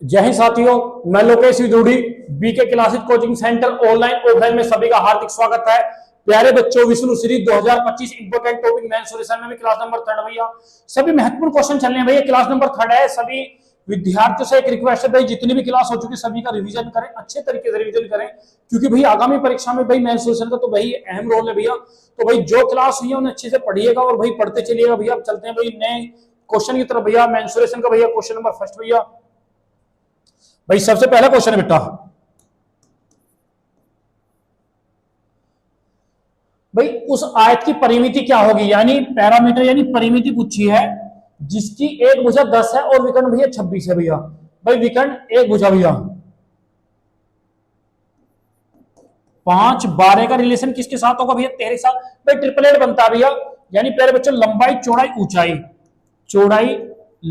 जय हिंद साथियों, मैं Lokesh Vidudi BK classes coaching center online offline में सभी का हार्दिक स्वागत है। प्यारे बच्चों, Vishnu Shri 2025 important topic math solution में भी क्लास नंबर 3 भैया सभी महत्वपूर्ण क्वेश्चन चल रहे हैं भैया। क्लास नंबर 3 है। सभी विद्यार्थियों से एक रिक्वेस्ट है भाई, जितनी भी क्लास हो चुकी सभी का रिवीजन करें, अच्छे तरीके से रिवीजन करें, क्योंकि भाई आगामी परीक्षा में भाई मैथ सॉल्यूशन का तो भाई अहम रोल है भैया। तो भाई जो क्लास हुई है उन्हें अच्छे से पढ़िएगा और भाई पढ़ते चलिएगा भैया। अब चलते हैं भाई नए क्वेश्चन की तरफ भैया। मैथ सॉल्यूशन का भैया क्वेश्चन नंबर फर्स्ट भैया। भाई सबसे पहला क्वेश्चन है बेटा, भाई उस आयत की परिमिति क्या होगी, यानी पैरामीटर यानी परिमिति पूछी है जिसकी एक भुजा 10 है और विकर्ण भैया 26 है भैया। भाई विकर्ण एक भुजा भैया 5 12 का रिलेशन किसके साथ होगा भैया? 13 साथ। भाई ट्रिपलेट बनता है भैया, यानी पहले बच्चों लंबाई चौड़ाई ऊंचाई, चौड़ाई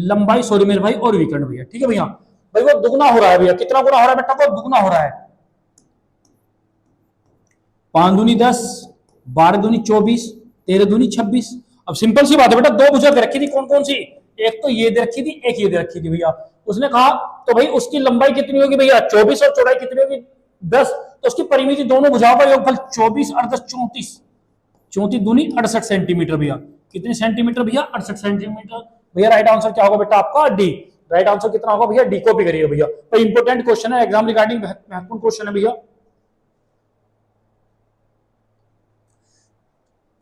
लंबाई सॉरी मेरे भाई और विकर्ण भैया, ठीक है भैया। भाई वो दुगना हो रहा है भैया। कितना गुना हो रहा है बेटा? वो दुगना हो रहा है। 5 दूनी 10, 12 दूनी 24, 13 दूनी 26। अब सिंपल सी बात है बेटा, दो भुजा दे रखी थी, कौन कौन सी? एक तो ये दे रखी थी, एक ये दे रखी थी भैया। उसने कहा तो भाई उसकी लंबाई कितनी होगी भैया? 24 और चौड़ाई कितनी होगी? 10। तो उसकी परिमिति दोनों भुजाओं का योगफल 24 और 10 34, 34 दूनी 68 सेंटीमीटर भैया। कितने सेंटीमीटर भैया? 68 सेंटीमीटर भैया। राइट आंसर क्या होगा बेटा आपका? डी। राइट आंसर कितना होगा भैया? डी। कॉपी करिएगा भैया। तो इंपोर्टेंट क्वेश्चन है, एग्जाम रिगार्डिंग महत्वपूर्ण क्वेश्चन है भैया।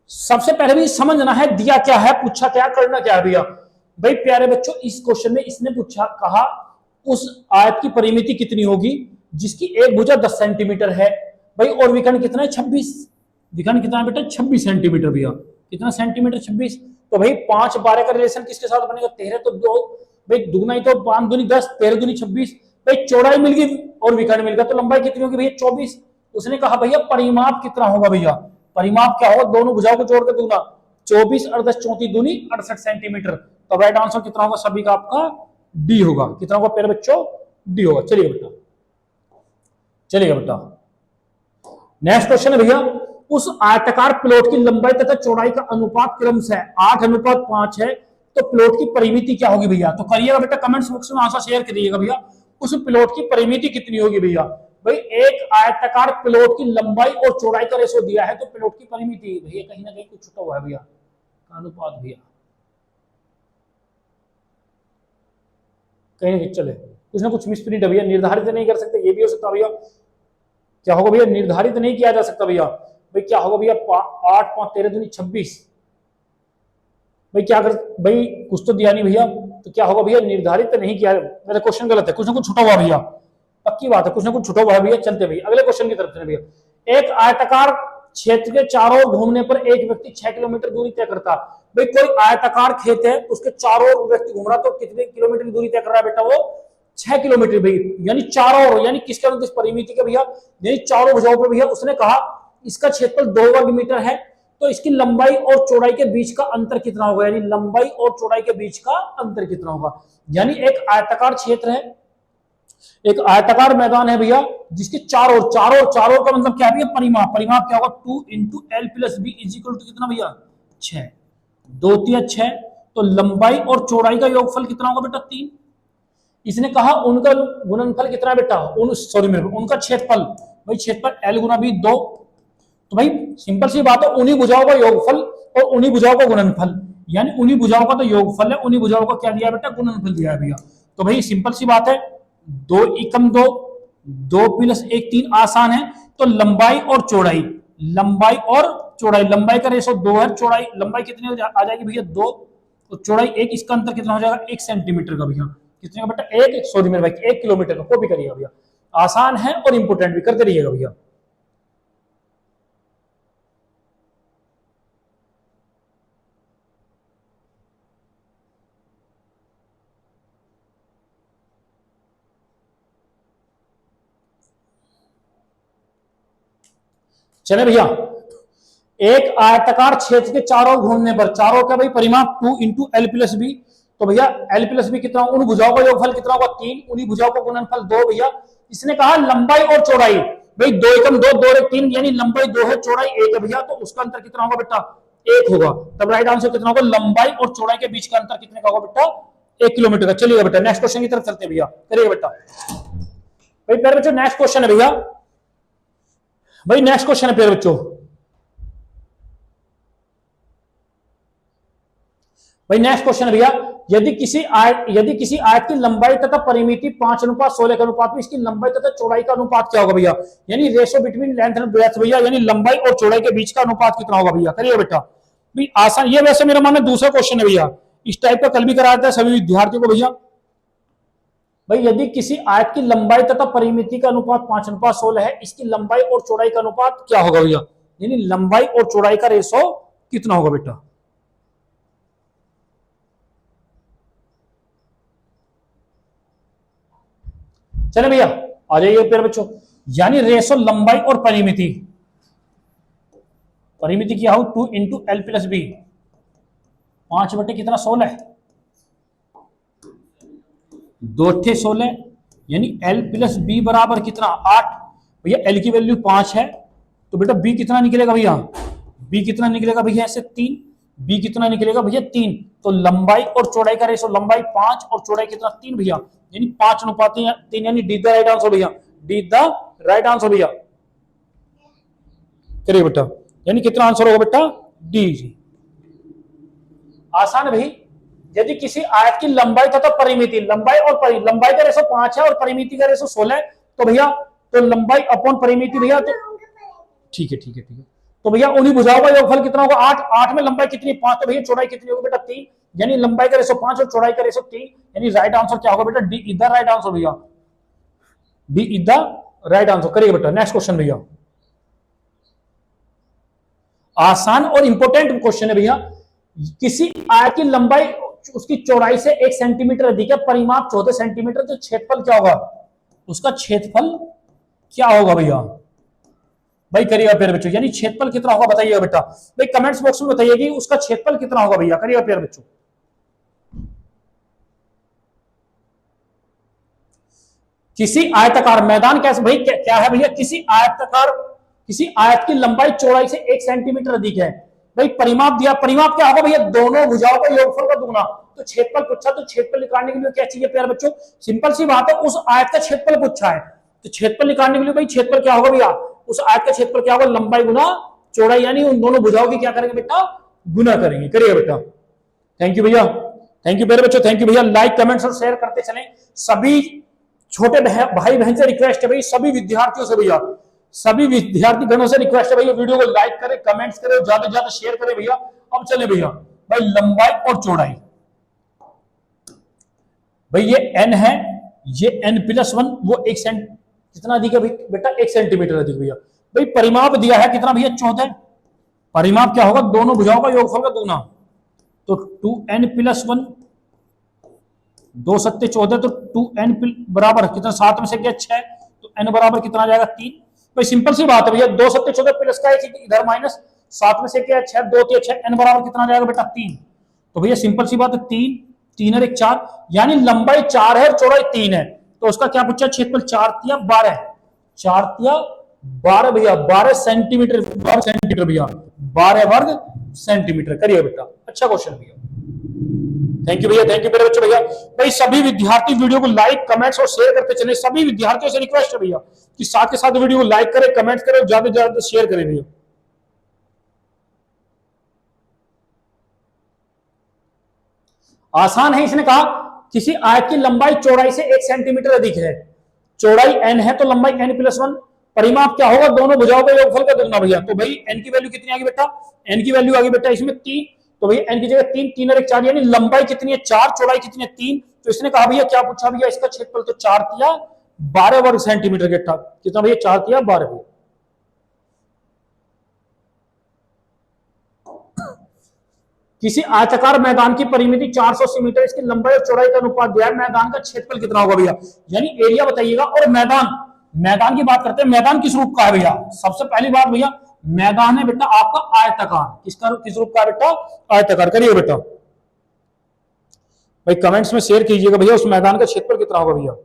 सबसे पहले भी समझना है दिया क्या है, पूछा क्या, करना क्या है भैया। भाई प्यारे बच्चों, इस क्वेश्चन में इसने पूछा, कहा उस आयत की परिमिति कितनी होगी जिसकी एक भुजा 10 सेंटीमीटर है भाई, और विकर्ण कितना है? 26। विकर्ण कितना है बेटा? 26 सेंटीमीटर भैया। कितना सेंटीमीटर? 26। तो भाई 5 12 का रिलेशन किसके साथ बनेगा? 13 तो 2 भाई दुगना ही तो 5 दूनी 10, 13 दूनी 26। भाई चौड़ाई मिल गई और विकर्ण मिल गया, तो लंबाई कितनी होगी भैया? 24। उसने कहा भैया परिमाप कितना होगा भैया? परिमाप क्या होगा? दोनों भुजाओं को जोड़ के दूंगा, 24 और 10 34 दूनी 68 सेंटीमीटर। तो राइट आंसर कितना होगा सभी का? आपका डी होगा। कितना होगा प्यारे बच्चों? डी होगा। चलिए बेटा, चलिएगा बेटा। नेक्स्ट क्वेश्चन है भैया, उस आयताकार प्लॉट की लंबाई तथा चौड़ाई का अनुपात क्रमशः 8:5 है, तो प्लॉट की परिमिति क्या होगी भैया? तो करिएगा बेटा, कमेंट्स बॉक्स में आंसर शेयर करिएगा भैया। उस प्लॉट की परिमिति कितनी होगी भैया? भाई एक आयताकार प्लॉट की लंबाई और चौड़ाई का रेशो दिया है, तो प्लॉट की परिमिति भैया कहीं ना कहीं कुछ छुटा हुआ है भैया, अनुपात भैया कहीं ना कहीं चले, कुछ ना कुछ मिसप्रिंट है भैया। निर्धारित नहीं कर सकते, ये भी हो सकता भैया। क्या होगा भैया? निर्धारित नहीं किया जा सकता भैया। भाई क्या होगा भैया? 8 5 13 दूनी 26। भाई क्या कर, भाई कुछ तो दिया नहीं भैया, तो क्या होगा भैया? निर्धारित नहीं किया। मेरा क्वेश्चन गलत है, कुछ ना कुछ छुटा हुआ भैया, पक्की बात है, कुछ ना कुछ छुटा हुआ है भैया। चलते भैया अगले क्वेश्चन की तरफ चलते भैया। एक आयताकार क्षेत्र के चारों ओर घूमने पर एक व्यक्ति 6 किलोमीटर दूरी तय करता। भाई कोई आयताकार खेत है, उसके चारों ओर व्यक्ति घूम रहा, तो कितने किलोमीटर की दूरी तय कर रहा है बेटा? वो 6 किलोमीटर भाई, यानी चारों ओर, यानी किसके अनुसार परिमिति के भैया? यानी चारों भुजाओं पर भैया। उसने कहा इसका क्षेत्रफल 2 वर्ग मीटर है, तो इसकी लंबाई और चौड़ाई के बीच का अंतर कितना होगा? यानी लंबाई और चौड़ाई के बीच का अंतर कितना होगा? यानी एक आयताकार क्षेत्र है, एक आयताकार मैदान है भैया, जिसके चारों का मतलब क्या है भैया? परिमाप। परिमाप क्या होगा? 2 × L + B = कितना भैया? 6। 2 3 6। तो लंबाई और चौड़ाई का योगफल कितना होगा बेटा? 3। इसने कहा उनका गुणनफल कितना है बेटा? उनका क्षेत्रफल, भाई क्षेत्रफल L × B 2। तो भाई सिंपल सी बात है, उन्हीं भुजाओं का योगफल और उन्हीं भुजाओं का गुणनफल, यानी उन्हीं भुजाओं का तो योगफल है, उन्हीं भुजाओं का क्या दिया बेटा? गुणनफल दिया है भैया। तो भाई सिंपल सी बात है, 2 × 2 2 + 1 3 आसान है। तो लंबाई और चौड़ाई, लंबाई का रेशो 2 है, चौड़ाई लंबाई कितनी आ जाएगी भैया? 2, तो चौड़ाई 1, इसका अंतर कितना हो जाएगा? 1 सेंटीमीटर का भैया। कितने का बेटा? 1 सॉरी मेरे भाई 1 किलोमीटर का। कॉपी करिएगा भैया, आसान है और इंपोर्टेंट भी, करते रहिएगा भैया। चले भैया, एक आयताकार क्षेत्र के चारों घूमने पर, चारों का भाई परिमाप 2 × L + B, तो भैया L + B कितना? उन भुजाओं का योगफल कितना होगा? 3। उन्हीं भुजाओं का गुणनफल 2 भैया। इसने कहा लंबाई और चौड़ाई, भाई 2 × 2 2 × 3, यानी लंबाई 2 है, चौड़ाई 1 है भैया, तो उसका अंतर कितना होगा बेटा? 1 होगा। तब राइट आंसर कितना होगा? लंबाई और चौड़ाई के बीच का अंतर कितने का होगा बेटा? 1 किलोमीटर का। चलिएगा बेटा नेक्स्ट क्वेश्चन की तरफ चलते हैं भैया, करिएगा बेटा। भाई प्यारे बच्चों नेक्स्ट क्वेश्चन है भैया, भाई नेक्स्ट क्वेश्चन है प्यारे बच्चों, भाई नेक्स्ट क्वेश्चन है भैया, यदि किसी आयत की लंबाई तथा परिमिति 5:16 के अनुपात में इसकी लंबाई तथा चौड़ाई का अनुपात क्या होगा भैया, यानी ratio between length and breadth भैया, यानी लंबाई और चौड़ाई के बीच का अनुपात कितना होगा भैया, करिए बेटा। भाई आसान, ये वैसे मेरा मानना दूसरा क्वेश्चन है भैया, इस टाइप का कल भी कराया था सभी विद्यार्थियों को भैया। भाई यदि किसी आयत की लंबाई तथा परिमिति का अनुपात 5:16 है, इसकी लंबाई और चौड़ाई का अनुपात क्या होगा भैया, यानी लंबाई और चौड़ाई का रेशो कितना होगा बेटा। चले भैया आ जाइए प्यारे बच्चों, यानी रेशो लंबाई और परिमिति, परिमिति क्या हो 2 × L+B, 5 बटे कितना 16, 2×16 यानी L+B बराबर कितना 8। भैया L की वैल्यू 5 है तो बेटा B कितना निकलेगा भैया, B कितना निकलेगा भैया ऐसे 3, B कितना निकलेगा भैया 3, तो लंबाई और चौड़ाई का रेशो, लंबाई 5 और चौड़ाई कितना 3 भैया, यानी 5:3 यानी डी द राइट आंसर भैया, डी द राइट आंसर भैया, करिए बेटा, यानी कितना आंसर होगा बेटा डी जी। आसान है भाई, यदि किसी आयत की लंबाई तथा परिमिति, लंबाई और लंबाई का रेशो 5 है और परिमिति का रेशो 16 है, तो भैया तो लंबाई अपॉन परिमिति भैया, तो ठीक है ठीक है ठीक है, तो भैया उन्हीं भुजाओं का योगफल कितना होगा 8, 8 में लंबाई कितनी 5, तो भैया चौड़ाई कितनी होगी बेटा 3, यानी लंबाई का रेशो 5 और चौड़ाई का रेशो 3, यानी राइट आंसर क्या होगा बेटा D is the right answer भैया, D is the right answer. करिए बेटा नेक्स्ट क्वेश्चन भैया, आसान और इंपॉर्टेंट क्वेश्चन है भैया, किसी आयत की लंबाई उसकी चौड़ाई से 1 सेंटीमीटर अधिक है, परिमाप 14 सेंटीमीटर, तो क्षेत्रफल क्या होगा, उसका क्षेत्रफल क्या होगा भैया। भाई करिएगा प्यारे बच्चों, यानी क्षेत्रफल कितना होगा बताइएगा बेटा, भाई कमेंट्स बॉक्स में बताइए कि उसका क्षेत्रफल कितना होगा भैया, करिएगा प्यारे बच्चों। किसी आयताकार मैदान कैसे, भाई क्या है भैया, किसी आयत की लंबाई चौड़ाई से 1 सेंटीमीटर अधिक है, भाई परिमाप दिया, परिमाप क्या होगा भैया दोनों भुजाओं का योगफल का दुगना, तो क्षेत्रफल पूछा, तो क्षेत्रफल निकालने के लिए क्या चाहिए प्यारे बच्चों, सिंपल सी बात है, उस आयत का क्षेत्रफल पूछा है, तो क्षेत्रफल निकालने के लिए भाई क्षेत्रफल क्या होगा भैया, उस आयत का क्षेत्रफल क्या होगा लंबाई गुना चौड़ाई, यानी उन दोनों भुजाओं की क्या करेंगे बेटा गुना करेंगे। करिए बेटा, थैंक यू भैया, थैंक यू प्यारे बच्चों, थैंक यू भैया, लाइक कमेंट्स और शेयर करते चलें। सभी छोटे भाई बहन से रिक्वेस्ट है भाई, सभी विद्यार्थियों से भैया, सभी विद्यार्थी गणों से रिक्वेस्ट है भैया, वीडियो को लाइक करें, कमेंट्स करें, ज्यादा से ज्यादा शेयर करें भैया। अब चले भैया, भाई लंबाई और चौड़ाई, भाई ये n है, ये n+1, वो 1 सेंट कितना अधिक है बेटा 1 सेंटीमीटर अधिक भैया। भाई परिमाप दिया है कितना भैया 14, परिमाप क्या होगा दोनों भुजाओं का योगफल का दुगना, तो 2n+1, 2 सत्ते 14, तो 2n बराबर कितना 7 में से गया 6, तो n बराबर कितना आ जाएगा 3। भाई सिंपल सी बात है भैया, 2 सत्ते 14 प्लस का एक इधर माइनस 7 में से क्या 6, 2 3 6, n बराबर कितना आ जाएगा बेटा 3, तो भैया सिंपल सी बात है 3 3 और 1 4, यानी लंबाई 4 है और चौड़ाई 3 है, तो उसका क्या पूछा क्षेत्रफल 4 तिया 12, 4 तिया 12 भैया, 12 सेंटीमीटर, 12 सेंटीमीटर भैया, 12 वर्ग सेंटीमीटर। करिए बेटा, अच्छा क्वेश्चन भैया, थैंक यू भैया, थैंक यू मेरे बच्चे भैया। भाई सभी विद्यार्थी वीडियो को लाइक कमेंट्स और शेयर करते चले, सभी विद्यार्थियों से रिक्वेस्ट है भैया कि साथ के साथ वीडियो को लाइक करें, कमेंट्स करें, ज्यादा से ज्यादा शेयर करें भैया। आसान है, इसने कहा किसी आयत की लंबाई चौड़ाई से 1 सेंटीमीटर अधिक है, चौड़ाई n है तो लंबाई n+1, परिमाप क्या होगा दोनों भुजाओं का योगफल का दुगना भैया, तो भाई n की वैल्यू कितनी आ गई बेटा, n की वैल्यू आ गई बेटा इसमें 3, तो भैया n की जगह 3 3 और 1 4, यानी लंबाई कितनी है 4, चौड़ाई कितनी है 3, तो इसने कहा भैया क्या पूछा भैया इसका क्षेत्रफल, तो 4 तिया 12 वर्ग सेंटीमीटर के कितना भैया 4 तिया 12 भैया। किसी आयताकार मैदान की परिमिति 480 मीटर, इसकी लंबाई और चौड़ाई का अनुपात दिया है, मैदान का क्षेत्रफल कितना होगा भैया, यानी एरिया बताइएगा। और मैदान की बात करते हैं, मैदान किस रूप का है भैया, सबसे पहली बात भैया मैदान है बेटा आपका आयताकार, किस रूप का है बेटा आयताकार। करिए बेटा, भाई कमेंट्स में शेयर कीजिएगा भैया उस मैदान का क्षेत्रफल कितना होगा भैया।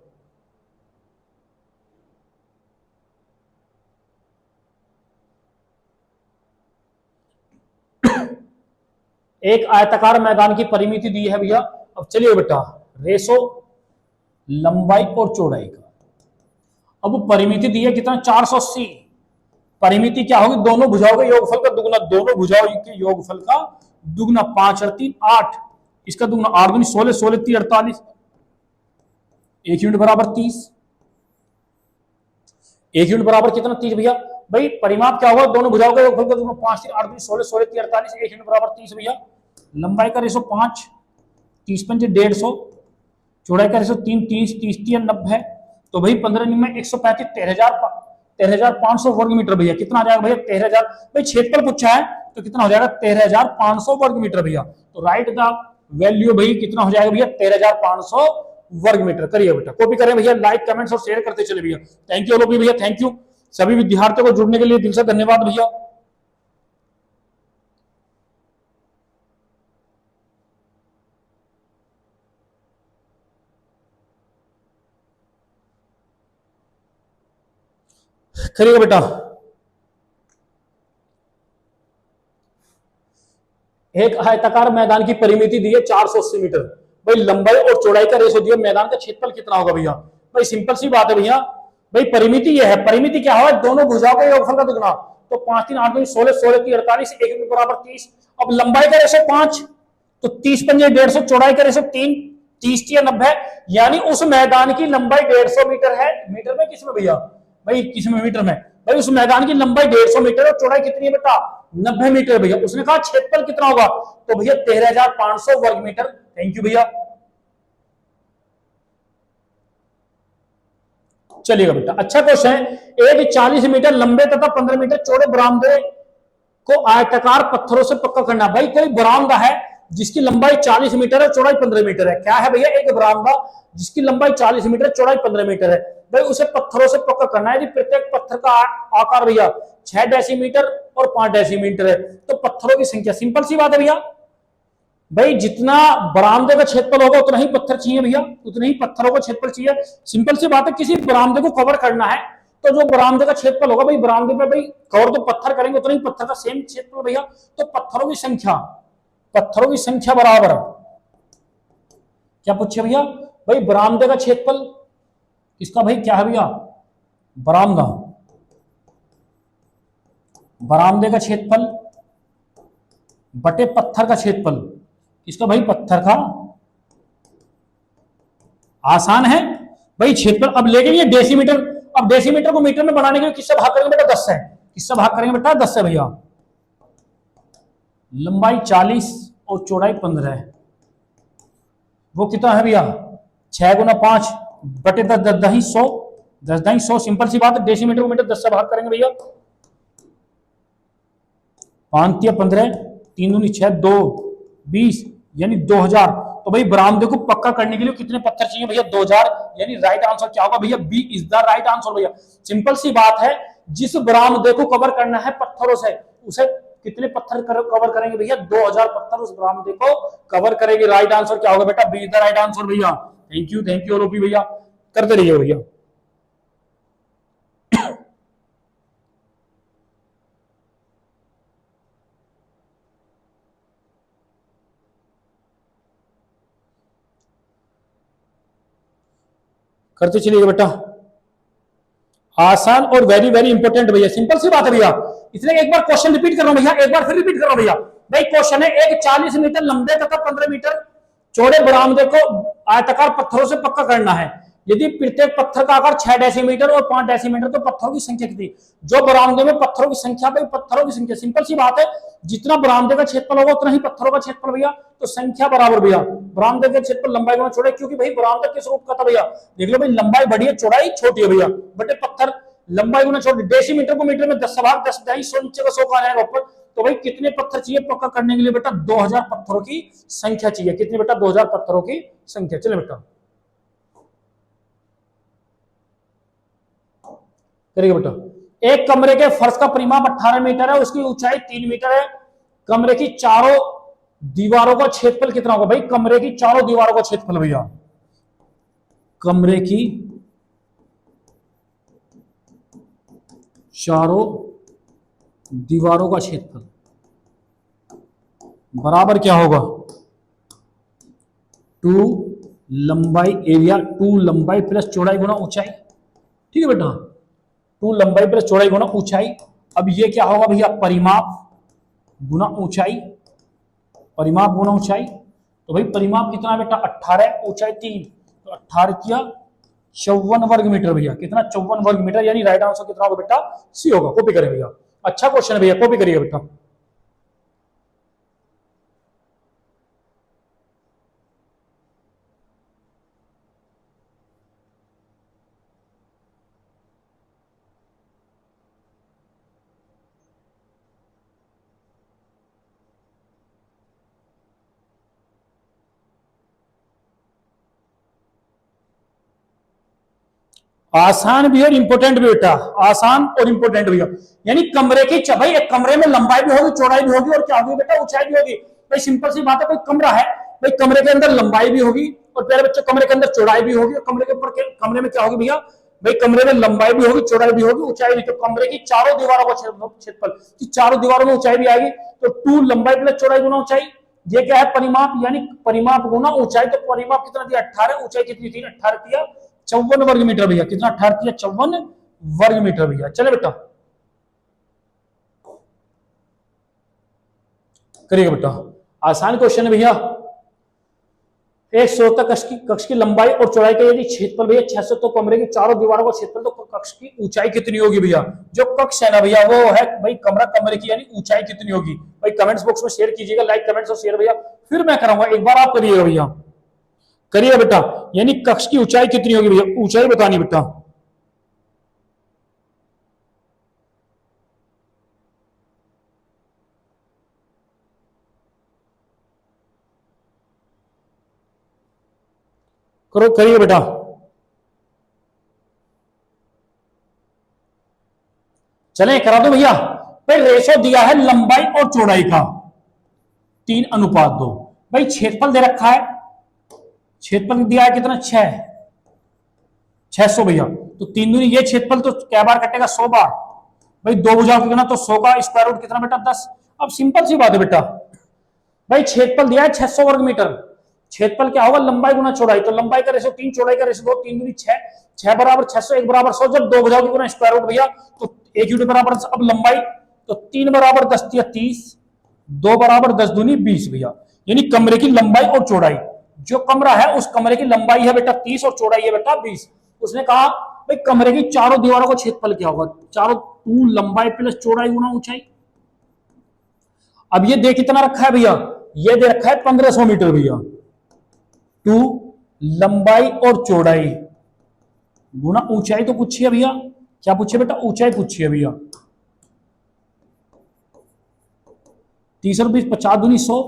एक आयताकार मैदान की परिमिति दी है भैया, अब चलिए बेटा रेशो लंबाई और चौड़ाई का। अब परिमिति दी है कितना, 480। परिमिति क्या होगी, दोनों भुजाओं के योगफल का दुगुना, दोनों भुजाओं के योगफल का दुगुना, 5 और 3 8, इसका दुगुना 8 दूनी 16, 16 3 48, 1 यूनिट बराबर 30। 1 यूनिट बराबर कितना, 30 भैया। भाई परिमाप क्या होगा, दोनों भुजाओं का योगफल का दुगुना, 5 3 8 दूनी 16, 16 3 48, 1 यूनिट बराबर 30 भैया। लंबाई का रेशो 5, 30 पंजे 150, चौड़ाई का रेशो 3 30, 30 3 90, तो भाई 15 में 135, 13,500 वर्ग मीटर भैया। कितना आ जाएगा भैया, 13,000। भाई क्षेत्रफल पूछा है तो कितना हो जाएगा, 13,500 वर्ग मीटर भैया। तो राइट द वैल्यू भाई कितना हो जाएगा भैया, 13,500 वर्ग मीटर। करिए बेटा, कॉपी करें भैया, लाइक कमेंट्स और शेयर करते चले भैया। थैंक यू भैया, थैंक यू सभी विद्यार्थियों को जुड़ने के लिए दिल से धन्यवाद भैया। करिएगा बेटा। एक आयताकार मैदान की परिमिति दी है 480 मीटर। भाई लंबाई और चौड़ाई का रेशो दिया, मैदान का क्षेत्रफल कितना होगा भैया। भाई सिंपल सी बात है भैया, भाई परिमिति ये है, परिमिति क्या होगा, दोनों भुजाओं के योगफल का दुगुना, तो 5 3 8 16, 16 3 48, 1 यूनिट बराबर 30। अब लंबाई का रेशो 5, तो 30 पंजे 150, चौड़ाई का रेशो 3, 30 3 90, यानी उस मैदान की लंबाई 150 मीटर है। मीटर में किसमें भैया, भाई किसमें, मीटर में। भाई उस मैदान की लंबाई 150 मीटर और चौड़ाई कितनी है बेटा, 90 मीटर भैया। उसने कहा क्षेत्रफल कितना होगा, तो भैया 13,500 वर्ग मीटर। थैंक यू भैया। चलिएगा बेटा, अच्छा क्वेश्चन है। एक 40 मीटर लंबे तथा 15 मीटर चौड़े बरामदे को आयताकार पत्थरों से पक्का करना। भाई कोई बरामदा है जिसकी लंबाई 40 मीटर है, चौड़ाई 15 मीटर है। क्या है भैया, एक बरामदा जिसकी लंबाई 40 मीटर, चौड़ाई 15 मीटर है। भाई उसे पत्थरों से पक्का करना है। यदि प्रत्येक पत्थर का आकार भैया 6 डेसीमीटर और 5 डेसीमीटर है, तो पत्थरों की संख्या, सिंपल सी बात है भैया। भाई जितना बरामदे का क्षेत्रफल होगा उतना ही पत्थर चाहिए भैया, उतने ही पत्थरों का क्षेत्रफल चाहिए। सिंपल सी बात है, किसी बरामदे को कवर करना है तो जो बरामदे का क्षेत्रफल होगा, भाई बरामदे पे भाई कवर तो पत्थर करेंगे, उतना ही पत्थर का सेम क्षेत्रफल भैया। तो पत्थरों की संख्या बराबर, क्या पूछे भैया, भाई बरामदे का क्षेत्रफल इसका भाई क्या है भैया, बरामदा, बरामदे का क्षेत्रफल बटे पत्थर का क्षेत्रफल, इसका भाई पत्थर का, आसान है भाई क्षेत्रफल। अब लेकिन ये डेसीमीटर, अब डेसीमीटर को मीटर में बनाने के लिए किससे भाग करेंगे बेटा, 10 से। किससे भाग करेंगे बेटा, 10 से भैया। लंबाई 40 और चौड़ाई 15 है, वो कितना है भैया, 6 गुना 5 बटे 10, 10 दही 100, 10 दही 100। सिंपल सी बात है, डेसीमीटर को मीटर 10 से भाग करेंगे भैया। 5 या 15, 3 दूनी 6, 2 20, यानी 2000। तो भाई बरामदे को पक्का करने के लिए कितने पत्थर चाहिए भैया, 2000। यानी राइट आंसर क्या होगा भैया, B is the right answer भैया। सिंपल सी बात है, जिस बरामदे को कवर करना है पत्थरों से, उसे कितने पत्थर कवर करेंगे भैया, 2000 पत्थर उस बरामदे को कवर करेंगे। राइट आंसर क्या होगा बेटा, B is the right answer भैया। थैंक यू ओलोपी भैया, करते रहिए भैया। करते चलिए बेटा। आसान और वेरी वेरी इंपॉर्टेंट भैया, सिंपल सी बात है भैया। इसलिए एक बार क्वेश्चन रिपीट कर रहा हूं भैया, एक बार फिर रिपीट कर रहा हूं भैया। भाई क्वेश्चन है, एक 40 मीटर लंबे तथा 15 मीटर चौड़े बरामदे को आयताकार पत्थरों से पक्का करना है। यदि प्रत्येक पत्थर का आकार 6 डेसीमीटर और 5 डेसीमीटर, तो पत्थरों की संख्या कितनी, जो बरामदे में पत्थरों की संख्या, भाई पत्थरों की संख्या, सिंपल सी बात है, जितना बरामदे का क्षेत्रफल होगा उतना ही पत्थरों का क्षेत्रफल भैया। तो संख्या बराबर भैया, बरामदे के क्षेत्रफल लंबाई गुना चौड़ाई, क्योंकि भाई बरामदा किस रूप का था भैया, देख लो भाई, लंबाई बड़ी है चौड़ाई छोटी है भैया, बटे पत्थर, लंबाई गुना चौड़ाई। डेसीमीटर को मीटर में 10 से भाग, 10 ढाई 100, नीचे का 100 का आ जाएगा ऊपर। तो भाई कितने पत्थर चाहिए पक्का करने के लिए बेटा, 2000 पत्थरों की संख्या चाहिए। कितनी बेटा, 2000 पत्थरों की संख्या। चले बेटा, करिए बेटा। एक कमरे के फर्श का परिमाप 18 मीटर है, उसकी ऊंचाई 3 मीटर है। कमरे की चारों दीवारों का क्षेत्रफल कितना होगा, भाई कमरे की चारों दीवारों का क्षेत्रफल भैया, कमरे की चारों दीवारों का क्षेत्रफल बराबर क्या होगा, 2 लंबाई एरिया 2 लंबाई प्लस चौड़ाई गुना ऊंचाई। ठीक है बेटा, 2 लंबाई प्लस चौड़ाई गुना ऊंचाई। अब ये क्या होगा भैया, परिमाप गुना ऊंचाई, परिमाप गुना ऊंचाई। तो भाई परिमाप कितना बेटा 18, ऊंचाई 3, तो 18 किया 54 वर्ग मीटर भैया, कितना 54 वर्ग मीटर, यानी राइट आंसर कितना होगा बेटा, सी होगा। कॉपी करें भैया, अच्छा क्वेश्चन है भैया, कॉपी करिएगा बेटा। आसान भी और इंपोर्टेंट भी बेटा, आसान और इंपोर्टेंट भी। यानी कमरे की भाई एक कमरे में लंबाई भी होगी, चौड़ाई भी होगी, और क्या होगी बेटा, ऊंचाई भी होगी। भाई सिंपल सी बात है, कोई कमरा है भाई, कमरे के अंदर लंबाई भी होगी और प्यारे बच्चों कमरे के अंदर चौड़ाई भी होगी, और कमरे के ऊपर कमरे में क्या होगी भैया, भाई कमरे में लंबाई भी होगी, चौड़ाई भी होगी, ऊंचाई भी। तो कमरे की चारों दीवारों का क्षेत्रफल की चारों दीवारों में ऊंचाई भी आएगी, तो 2 लंबाई प्लस चौड़ाई गुना ऊंचाई। ये क्या है, परिमाप, यानी परिमाप गुना ऊंचाई। तो परिमाप कितना दिया 18, ऊंचाई कितनी थी 18 किया 54 वर्ग मीटर भैया, कितना 18 किया 54 वर्ग मीटर भैया। चले बेटा करिएगा बेटा, आसान क्वेश्चन है भैया। एक श्रोता कक्ष की लंबाई और चौड़ाई का यदि क्षेत्रफल भैया 600, तो कमरे की चारों दीवारों का क्षेत्रफल, तो कक्ष की ऊंचाई कितनी होगी भैया। जो कक्ष है ना भैया वो है भाई कमरा, कमरे की यानी ऊंचाई कितनी होगी। भाई कमेंट्स बॉक्स में शेयर कीजिएगा, लाइक कमेंट्स और शेयर भैया, फिर मैं कराऊंगा, एक बार आप करिएगा भैया, करिए बेटा। यानी कक्ष की ऊंचाई कितनी होगी भैया, ऊंचाई बतानी बेटा। करो, करिए बेटा। चले करा दो भैया। भाई रेशो दिया है लंबाई और चौड़ाई का 3:2। भाई क्षेत्रफल दे रखा है, क्षेत्रफल दिया है कितना 600 भैया। तो 3 दूनी ये क्षेत्रफल तो क्या बार कटेगा 100 बार। भाई 2 भुजाओं की गणना, तो 100 का स्क्वायर रूट कितना बेटा 10। अब सिंपल सी बात है बेटा, भाई क्षेत्रफल दिया है 600 वर्ग मीटर, क्षेत्रफल क्या होगा लंबाई गुना चौड़ाई। तो लंबाई का रेशो 3, चौड़ाई का रेशो 2, 3 दूनी 6, 6 बराबर 600, 1 बराबर 100। जब 2 भुजाओं की गुना स्क्वायर रूट भैया, तो 1 यूनिट बराबर। अब लंबाई तो 3 बराबर 10 दिया 30, 2 बराबर 10 दूनी 20 भैया। यानी कमरे की लंबाई और चौड़ाई, जो कमरा है उस कमरे की लंबाई है बेटा 30 और चौड़ाई है बेटा 20। उसने कहा भाई कमरे की चारों दीवारों का क्षेत्रफल क्या होगा, चारों 2 लंबाई प्लस चौड़ाई गुना ऊंचाई। अब ये दे कितना रखा है भैया, ये दे रखा है 1500 मीटर भैया। 2 लंबाई और चौड़ाई गुना ऊंचाई तो पूछी है भैया, क्या पूछे बेटा, ऊंचाई पूछी है भैया। 30 और 20 50 दूनी 100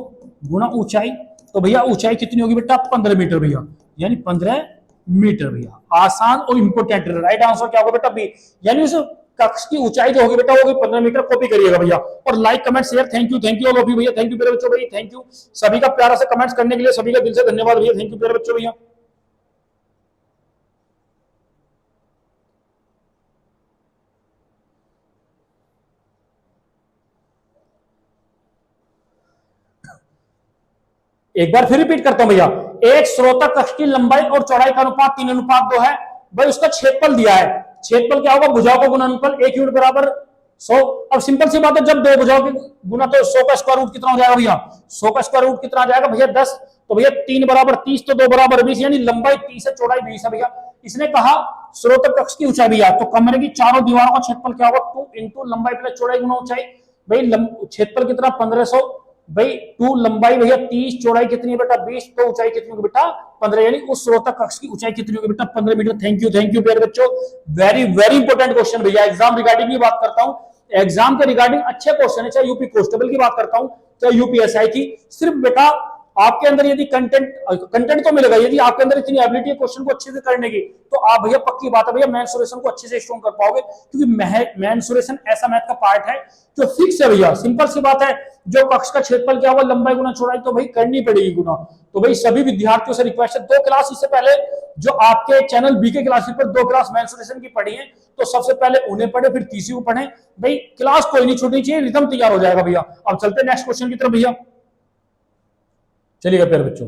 गुना ऊंचाई। तो भैया ऊंचाई कितनी होगी बेटा 15 मीटर भैया, यानी 15 मीटर भैया। आसान और इंपोर्टेंट, राइट आंसर क्या होगा बेटा बी, यानी उस कक्ष की ऊंचाई जो होगी बेटा होगी 15 मीटर। कॉपी करिएगा भैया, और like comment share, thank you all of you भैया, थैंक यू मेरे बच्चों भैया, थैंक यू सभी का प्यारा से कमेंट्स करने के लिए, सभी का दिल से धन्यवाद भैया, थैंक यू मेरे बच्चों भैया। एक बार फिर रिपीट करता हूं भैया, एक स्रोता कक्ष की लंबाई और चौड़ाई का अनुपात 3:2 है। भाई उसका क्षेत्रफल दिया है, क्षेत्रफल क्या होगा भुजाओं का गुणनफल 1 यूनिट बराबर 100। अब सिंपल सी बात है, जब 2 भुजाओं की गुना, तो 100 का स्क्वायर रूट कितना हो जाएगा भैया, 100 का स्क्वायर रूट कितना आ जाएगा भैया 10। तो भैया 3 बराबर 30, तो 2 बराबर 20, यानी लंबाई 30 है चौड़ाई 20 है भैया। इसने कहा स्रोत कक्ष की ऊंचाई भैया, तो कमरे की चारों दीवारों का क्षेत्रफल क्या होगा 2 इंटू लंबाई प्लस चौड़ाई गुना ऊंचाई। भाई क्षेत्रफल कितना 1500, भाई 2 लंबाई भैया 30, चौड़ाई कितनी है बेटा 20, तो ऊंचाई कितनी होगी बेटा 15, यानी उस स्रोतक कक्ष की ऊंचाई कितनी होगी बेटा 15 मीटर। थैंक यू प्यारे बच्चों, वेरी वेरी इंपॉर्टेंट क्वेश्चन भैया। एग्जाम रिगार्डिंग की बात करता हूं, एग्जाम के रिगार्डिंग अच्छे क्वेश्चन है, चाहे यूपी कांस्टेबल की बात करता हूं चाहे यूपीएसआई की। सिर्फ बेटा आपके अंदर यदि कंटेंट तो मिलेगा, यदि आपके अंदर इतनी एबिलिटी है क्वेश्चन को अच्छे से करने की, तो आप भैया पक्की बात है भैया मेंसुरेशन को अच्छे से स्ट्रॉन्ग कर पाओगे, क्योंकि मेंसुरेशन ऐसा मैथ का पार्ट है जो फिक्स है भैया। सिंपल सी बात है, जो कक्ष का क्षेत्रफल क्या होगा लंबाई गुना चौड़ाई, तो भाई करनी पड़ेगी गुना। तो भाई सभी विद्यार्थियों से रिक्वेस्ट है, 2 क्लास इससे पहले जो आपके चैनल बीके क्लासेस पर 2 क्लास मेंसुरेशन की पढ़ी है, तो सबसे पहले उन्हें पढ़े फिर तीसरी को पढ़े। भाई क्लास कोई नहीं छूटनी चाहिए, रिदम तैयार हो जाएगा भैया। अब चलते नेक्स्ट क्वेश्चन की तरफ भैया, चलिएगा प्यारे बच्चों।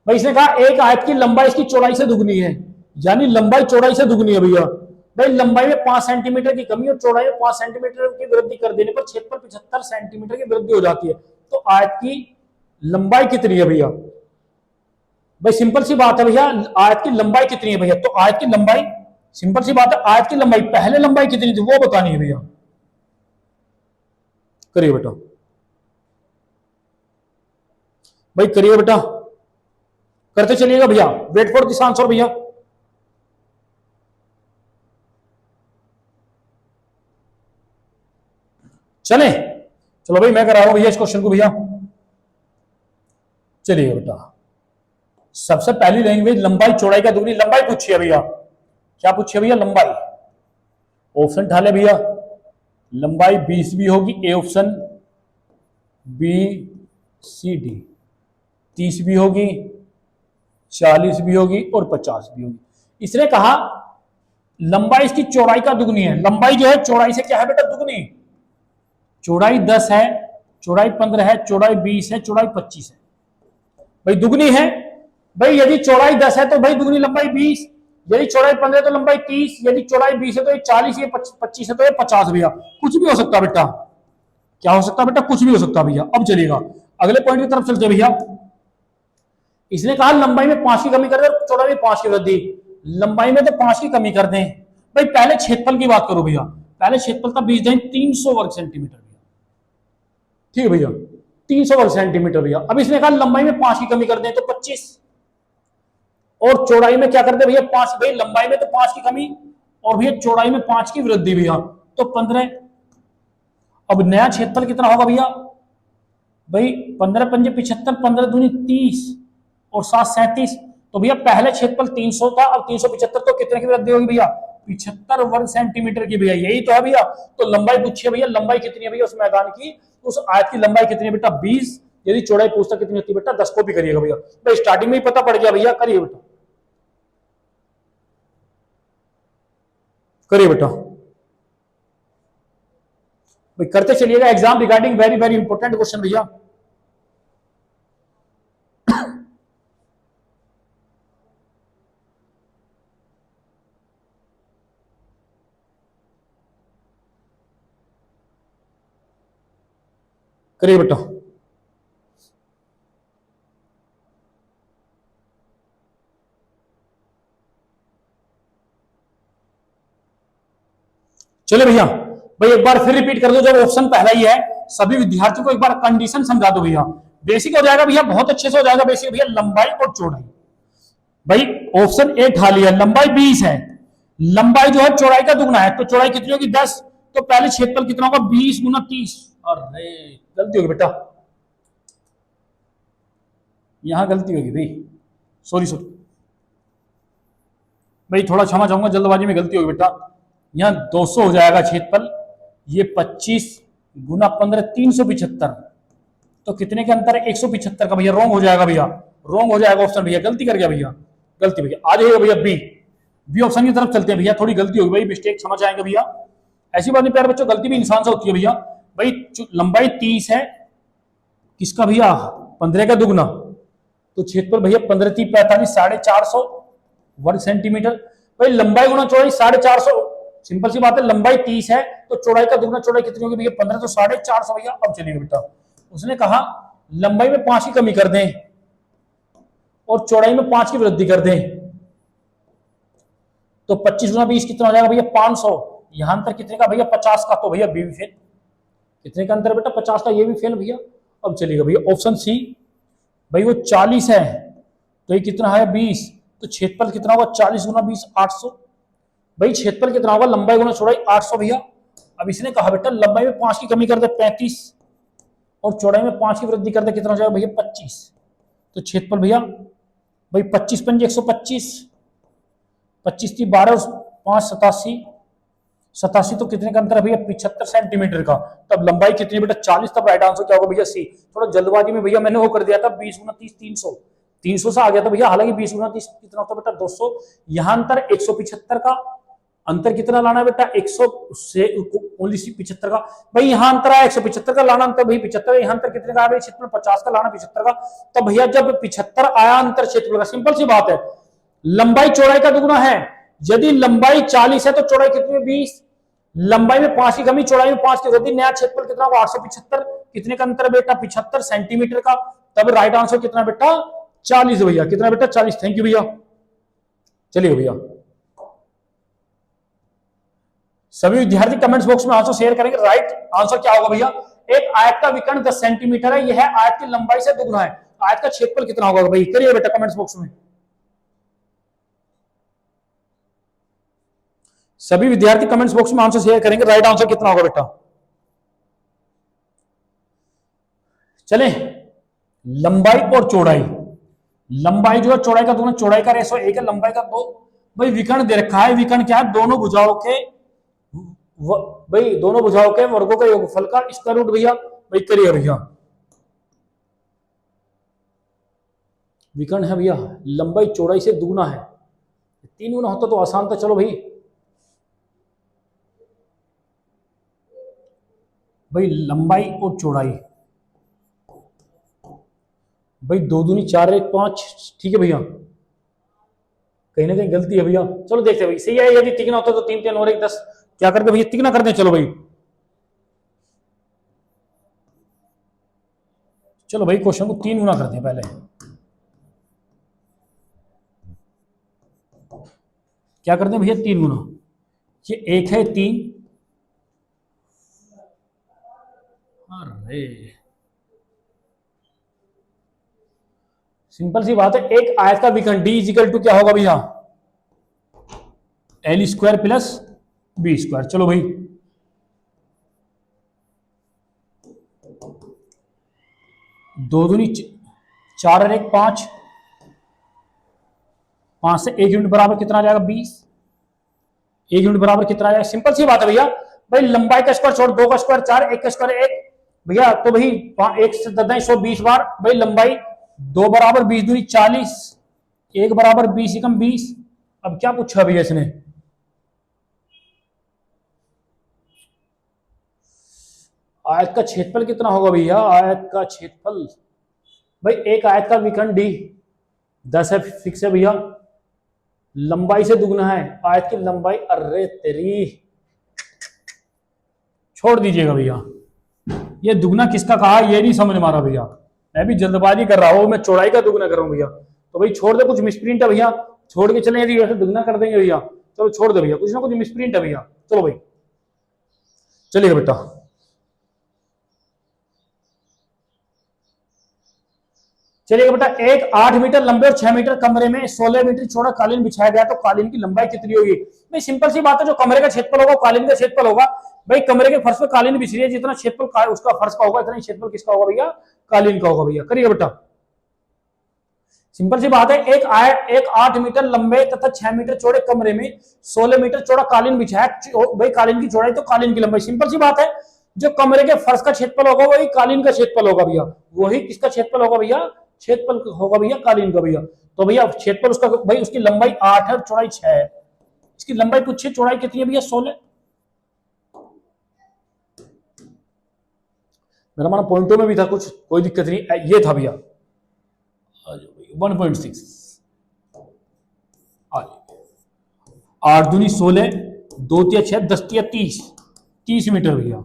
भाई इसने कहा एक आयत की लंबाई इसकी चौड़ाई से दुगनी है, यानी लंबाई चौड़ाई से दुगनी है भैया। भाई लंबाई में 5 सेंटीमीटर की कमी और चौड़ाई में 5 सेंटीमीटर की वृद्धि कर देने पर क्षेत्रफल 75 सेंटीमीटर की वृद्धि हो जाती है। तो आयत की लंबाई कितनी है भैया? भाई सिंपल सी बात है भैया, आयत की लंबाई कितनी है भैया? तो आयत की लंबाई, सिंपल सी बात है, आयत की लंबाई पहले लंबाई कितनी थी वो बतानी है भैया। करिए बेटा, भाई करिए बेटा, करते चलिएगा भैया। वेट फॉर दिस आंसर भैया। चले, चलो भाई मैं करा रहा हूं भैया इस क्वेश्चन को भैया। चलिए बेटा, सबसे पहली लैंग्वेज लंबाई चौड़ाई का दुगनी लंबाई पूछी है भैया। क्या पूछी है भैया? लंबाई। ऑप्शन ढाले भैया, लंबाई 20 भी होगी, A option, B C D, 30 भी होगी, 40 भी होगी और 50 भी होगी। इसने कहा लंबाई इसकी चौड़ाई का दुगनी है। लंबाई जो है चौड़ाई से क्या है बेटा? दुगनी। चौड़ाई 10 है, चौड़ाई 15 है, चौड़ाई 20 है, चौड़ाई 25 है, भाई दुगनी है। भाई यदि चौड़ाई 10 है तो भाई दुगनी लंबाई 20, यदि चौड़ाई 15 तो लंबाई 30, यदि चौड़ाई 20 है तो ये 40, ये 25 है तो ये 50 भैया। कुछ भी हो सकता बेटा। क्या हो सकता बेटा? कुछ भी हो सकता भैया। अब चलिएगा अगले पॉइंट की तरफ चलते भैया। इसने कहा लंबाई में 5 की कमी कर दे, चौड़ाई में 5 की वृद्धि। लंबाई में तो 5 की कमी कर दें। भाई पहले क्षेत्रफल की बात करो भैया, पहले क्षेत्रफल था 20 300 वर्ग सेंटीमीटर भैया, ठीक है भैया, 300 वर्ग सेंटीमीटर भैया। अब इसने कहा लंबाई में 5 की कमी कर दें तो 25, और चौड़ाई में क्या कर दे भैया? 5। भाई लंबाई में तो 5 की कमी और भैया चौड़ाई में 5 की वृद्धि भैया, तो 15। अब नया क्षेत्रफल कितना होगा भैया? भाई 15 पंजे 75, 15 दूनी 30 और 7 37। तो भैया पहले क्षेत्रफल 300 था, अब 375, तो कितने की वृद्धि होगी भैया? 75 वर्ग सेंटीमीटर की भैया। यही तो है भैया। तो लंबाई पूछी है भैया, लंबाई कितनी है भैया उस मैदान की, उस आयत की लंबाई कितनी है बेटा? 20। यदि चौड़ाई पूछता कितनी होती है बेटा? 10 को भी करिएगा भैया। भाई स्टार्टिंग में ही पता पड़ गया भैया, करिए बेटा, करिए बेटा, भाई करते चलिएगा। Exam regarding very very important question भैया। करिए बेटा, चले भैया। भाई एक बार फिर रिपीट कर दो, जब ऑप्शन पहला ही है, सभी विद्यार्थियों को एक बार कंडीशन समझा दो भैया। बेसिक हो जाएगा भैया, बहुत अच्छे से हो जाएगा बेसिक भैया। लंबाई और चौड़ाई, भाई ऑप्शन ए ठा लिया, लंबाई 20 है, लंबाई जो है चौड़ाई का दुगना है, तो चौड़ाई कितनी होगी? 10। तो पहले क्षेत्रफल कितना होगा? 20 गुना 30। अरे गलती होगी बेटा, यहां गलती होगी भाई, सॉरी सॉरी भाई, थोड़ा क्षमा चाहूंगा, जल्दबाजी में गलती होगी बेटा। यहाँ 200 हो जाएगा क्षेत्रफल, ये 25 गुना 15 375, तो कितने के अंतर है? 175 का भैया। रॉन्ग हो जाएगा भैया, रॉन्ग हो जाएगा ऑप्शन भैया, गलती कर गया भैया, गलती भैया। आ जाइएगा भैया बी, बी ऑप्शन की तरफ चलते हैं भैया। थोड़ी गलती होगी भाई, मिस्टेक समझ आएंगे भैया, ऐसी बात नहीं प्यारे बच्चों, गलती भी इंसान से होती है भैया। भाई लंबाई 30 है, किसका भैया? 15 का दुगना, तो क्षेत्रफल भैया 15 3 45 450 वर्ग सेंटीमीटर। भाई लंबाई गुना चौड़ाई 450, सिंपल सी बात है, लंबाई 30 है तो चौड़ाई का दुगना, चौड़ाई कितनी होगी भैया? 15, तो 450 भैया। अब चलिए बेटा, उसने कहा लंबाई में 5 की कमी कर दें और चौड़ाई में 5 की वृद्धि कर दें, तो 25 गुना 20 कितना हो जाएगा भैया? 500। यहां अंतर कितने का भैया? 50 का, तो भैया बी भी फेल। कितने का अंतर बेटा? 50 का, ये भी फेल भैया। अब चलिएगा भैया ऑप्शन सी, भाई वो 40 है तो ये कितना है? 20, तो क्षेत्रफल कितना होगा? 40 गुना 20 800। भाई क्षेत्रफल कितना होगा? लंबाई गुना चौड़ाई 800 भैया। अब इसने कहा बेटा लंबाई में 5 की कमी कर दे 35 और चौड़ाई में 5 की वृद्धि कर दे, कितना हो जाएगा भैया? 25। तो क्षेत्रफल भैया, भाई 25 पंजे 125, 25 थी 12 और 5 87, 87, तो कितने का अंतर है भैया? 75 सेंटीमीटर का। तब लंबाई कितनी बेटा? 40। तब राइट आंसर क्या होगा भैया? सी। थोड़ा जल्दबाजी में भैया मैंने वो कर दिया था, 20 गुना 30 300, 300 से आ गया था भैया, हालांकि 20 गुना 30 कितना होता है बेटा? 200। यहां अंतर 175 का अंतर कितना लाना है बेटा, 100 से ओनली 75 का। भाई यहाँ अंतर आया 175 का, लाना अंतर भाई 75, यहाँ अंतर कितने का है भाई, क्षेत्रफल 50 का, लाना 75 का। तो भैया जब 75 आया अंतर क्षेत्रफल का, सिंपल सी बात है, लंबाई चौड़ाई का दुगुना है। यदि लंबाई 40 है तो चौड़ाई कितनी है, 20। लंबाई में 5 की कमी, चौड़ाई में 5 की वृद्धि, नया क्षेत्रफल कितना होगा, 875। कितने का अंतर बेटा, 75 सेंटीमीटर का। तब राइट आंसर कितना बेटा, 40 भैया, कितना बेटा, 40। थैंक यू भैया। चलिए भैया, सभी विद्यार्थी कमेंट्स बॉक्स में आंसर शेयर करेंगे। राइट आंसर क्या होगा भैया, एक आयत का विकर्ण 10 सेंटीमीटर है, यह आयत की लंबाई से दुगुना है। आयत का क्षेत्रफल कितना होगा भाई, करिए बेटा कमेंट्स बॉक्स में। सभी विद्यार्थी कमेंट्स बॉक्स में आंसर शेयर करेंगे, राइट आंसर कितना होगा बेटा। चले, लंबाई और चौड़ाई, लंबाई जो है चौड़ाई का दोनों, चौड़ाई का रेशो 1 है, लंबाई का 2। भाई विकर्ण दे रखा है, विकर्ण क्या है, दोनों भुजाओं के भाई दोनों भुजाओं के वर्गों का योगफल का स्क्वायर रूट भैया। भाई करिए भैया, विकर्ण है भैया, लंबाई चौड़ाई से दुगुना है, 3 गुना होता तो आसान था। चलो भाई, भाई लंबाई और चौड़ाई, भाई 2 दूनी 4 1 5, ठीक है भैया, कहीं ना कहीं गलती है भैया। चलो देखते हैं भाई, सही है, यदि तिगना होता तो 3 3 और 1 10, क्या करते भैया, तिगना करते हैं। चलो भाई, चलो भाई क्वेश्चन को 3 गुना करते हैं पहले। क्या करते हैं भैया, 3 गुना, ये 1 है 3, अरे सिंपल सी बात है, एक आयत का विकर्ण डी इजिकल टू क्या होगा भैया, L square plus B square. चलो भाई, 2 दूनी 4 और 1 5, 5 से 1 यूनिट बराबर कितना आ जाएगा, 20। 1 यूनिट बराबर कितना आ जाएगा, सिंपल सी बात है भैया। भाई लंबाई का स्क्वायर छोड़, 2 का स्क्वायर 4, 1 का स्क्वायर 1 भैया, तो भाई 1 से 120 बार, भाई लंबाई 2 बराबर 20 दूनी 40, 1 बराबर 20 एकम 20। अब क्या पूछा भैया इसने, आयत का क्षेत्रफल कितना होगा भैया, आयत का क्षेत्रफल, भाई एक आयत का विकर्ण डी 10 है, फिक्स है भैया, लंबाई से दुगना है, आयत की लंबाई, अरे तेरी, छोड़ दीजिएगा भैया, ये दुगना किसका कहा ये नहीं समझ मारा भैया, मैं भी जल्दबाजी कर रहा हूं, मैं चौड़ाई का दुगना कर रहा हूं भैया। तो भाई छोड़ दे, कुछ मिसप्रिंट है भैया, छोड़ के चले, यदि वैसे दुगना कर देंगे भैया, चलो छोड़ दे भैया, कुछ ना कुछ मिसप्रिंट है भैया। चलो भाई, चलिएगा बेटा, चलिएगा बेटा, एक 8 मीटर लंबे और 6 मीटर कमरे में 16 मीटर चौड़ा कालीन बिछाया गया, तो कालीन की लंबाई कितनी होगी। भाई सिंपल सी बात है, जो कमरे का क्षेत्रफल होगा कालीन का क्षेत्रफल होगा। भाई कमरे के फर्श पे कालीन बिछ रही है, जितना क्षेत्रफल उसका फर्श का होगा, इतना ही क्षेत्रफल किसका होगा भैया, कालीन का होगा भैया। करिए बेटा, सिंपल सी बात है, एक 8 मीटर लंबे तथा 6 मीटर चौड़े कमरे में 16 मीटर चौड़ा कालीन बिछाया, भाई कालीन की चौड़ाई तो कालीन की लंबाई, सिंपल सी बात है, जो कमरे के फर्श का क्षेत्रफल होगा वही कालीन का क्षेत्रफल होगा भैया, वही किसका क्षेत्रफल होगा भैया, क्षेत्रफल होगा भैया कालीन का भैया। तो भैया क्षेत्रफल उसका, भाई उसकी लंबाई 8 है और चौड़ाई 6 है, इसकी लंबाई पूछिए, चौड़ाई कितनी है भैया, 16। मेरा माना पॉइंटों में भी था कुछ, कोई दिक्कत नहीं, ये था भैया 1.6, 8 दूनी 16, 2 तिया 6, 10 तिया 30, 30 मीटर भैया।